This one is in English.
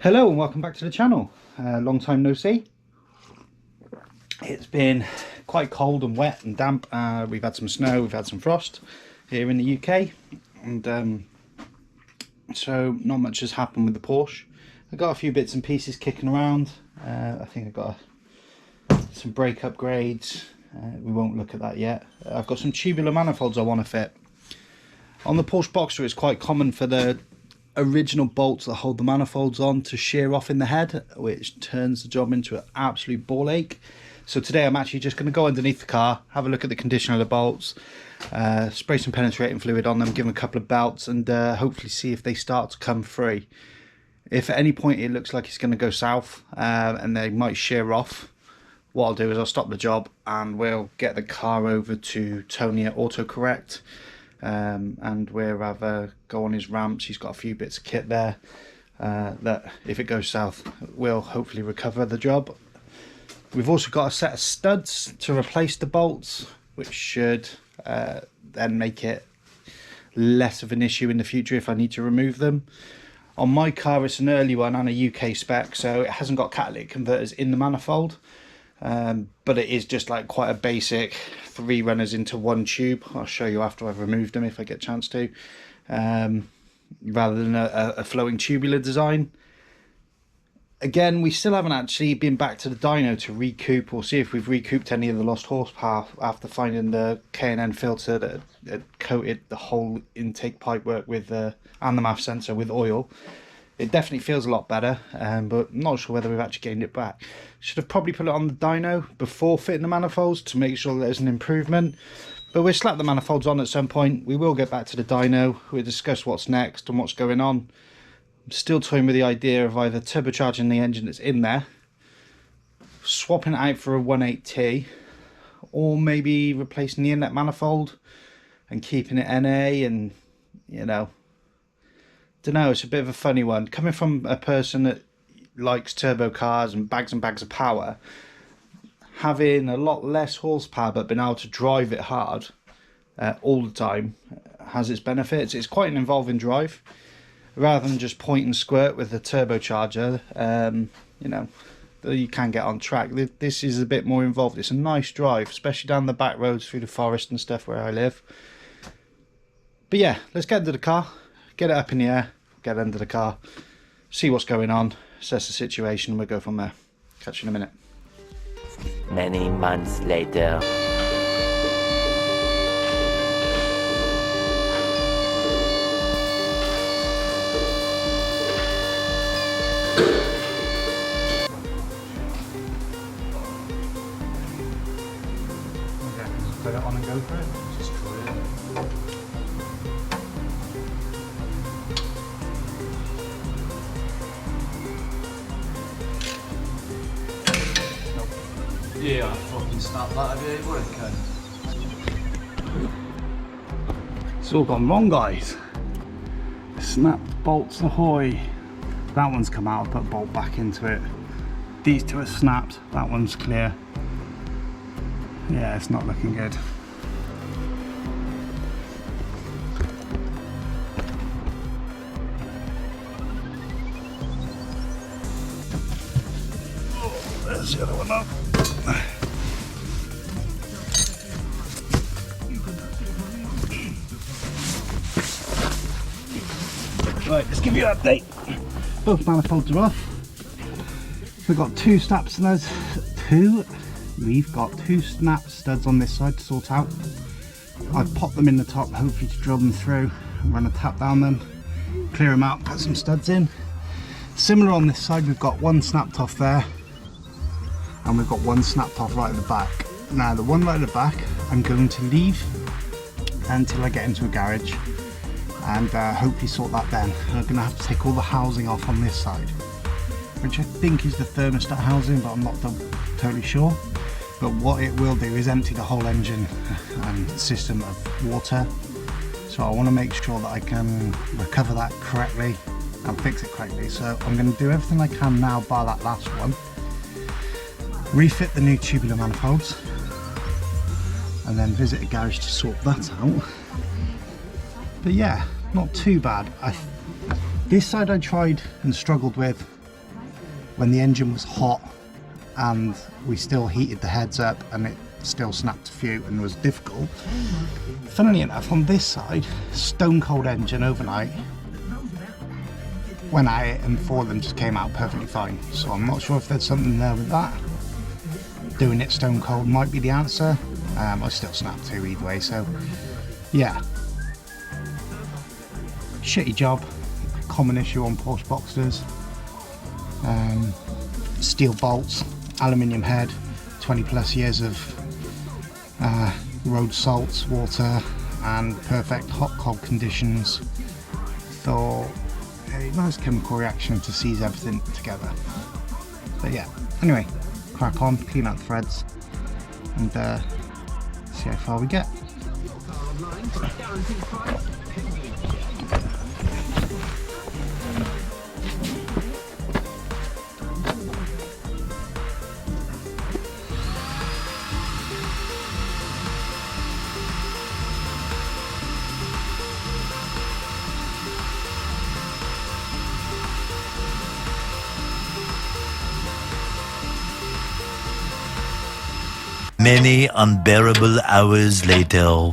Hello and welcome back to the channel. Long time no see. It's been quite cold and wet and damp. We've had some snow, we've had some frost here in the UK, and so not much has happened with the Porsche. I got a few bits and pieces kicking around. I think I got some brake upgrades. We won't look at that yet. I've got some tubular manifolds I want to fit. On the Porsche Boxster, it's quite common for the original bolts that hold the manifolds on to shear off in the head, which turns the job into an absolute ball ache. So today I'm actually just going to go underneath the car, have a look at the condition of the bolts, spray some penetrating fluid on them, give them a couple of belts, and hopefully see if they start to come free. If at any point it looks like it's going to go south and they might shear off, what I'll do is I'll stop the job and we'll get the car over to Tony at autocorrect. And we'll have go on his ramps. He's got a few bits of kit there that if it goes south will hopefully recover the job. We've also got a set of studs to replace the bolts, which should then make it less of an issue in the future if I need to remove them. On my car it's an early one and a UK spec, so it hasn't got catalytic converters in the manifold. But it is just like quite a basic 3 runners into 1 tube. I'll show you after I've removed them if I get a chance to, rather than a flowing tubular design. Again, we still haven't actually been back to the dyno to recoup or see if we've recouped any of the lost horsepower after finding the K&N filter that had coated the whole intake pipework with and the MAF sensor with oil. It definitely feels a lot better, but I'm not sure whether we've actually gained it back. Should have probably put it on the dyno before fitting the manifolds to make sure there's an improvement. But we'll slap the manifolds on at some point. We will get back to the dyno. We'll discuss what's next and what's going on. I'm still toying with the idea of either turbocharging the engine that's in there, swapping it out for a 1.8T, or maybe replacing the inlet manifold and keeping it NA, and you know, don't know, it's a bit of a funny one. Coming from a person that likes turbo cars and bags of power, having a lot less horsepower but being able to drive it hard all the time has its benefits. It's quite an involving drive. Rather than just point and squirt with the turbocharger, you know, you can get on track. This is a bit more involved. It's a nice drive, especially down the back roads through the forest and stuff where I live. But yeah, let's get into the car, get it up in the air, get under the car, see what's going on, assess the situation, and we'll go from there. Catch you in a minute. Many months later. Okay, just put it on and go for it. Just try it. Yeah, I fucking snapped that of it, what It's all gone wrong, guys. Snap bolts ahoy. That one's come out, I'll put a bolt back into it. These two are snapped, that one's clear. Yeah, it's not looking good. Oh, there's the other one up. Right, let's give you an update. Both manifolds are off. We've got 2 snap studs. We've got 2 snap studs on this side to sort out. I've popped them in the top, hopefully to drill them through and run a tap down them, clear them out, put some studs in. Similar on this side, we've got 1 snapped off there, and we've got 1 snapped off right at the back. Now the one right at the back, I'm going to leave until I get into a garage and hopefully sort that then. I'm going to have to take all the housing off on this side, which I think is the thermostat housing, but I'm not totally sure. But what it will do is empty the whole engine and system of water. So I want to make sure that I can recover that correctly and fix it correctly. So I'm going to do everything I can now bar that last one, refit the new tubular manifolds, and then visit a garage to sort that out. But yeah, not too bad. This side I tried and struggled with when the engine was hot and we still heated the heads up and it still snapped a few and was difficult. Funnily enough, on this side, stone cold engine overnight, went at it and 4 of them just came out perfectly fine. So I'm not sure if there's something there with that. Doing it stone cold might be the answer. I still snapped 2 either way, so yeah. Shitty job, common issue on Porsche Boxsters. Steel bolts, aluminium head, 20 plus years of road salts, water and perfect hot cold conditions. Thought a nice chemical reaction to seize everything together. But yeah, anyway, crack on, clean out the threads and see how far we get. Many unbearable hours later.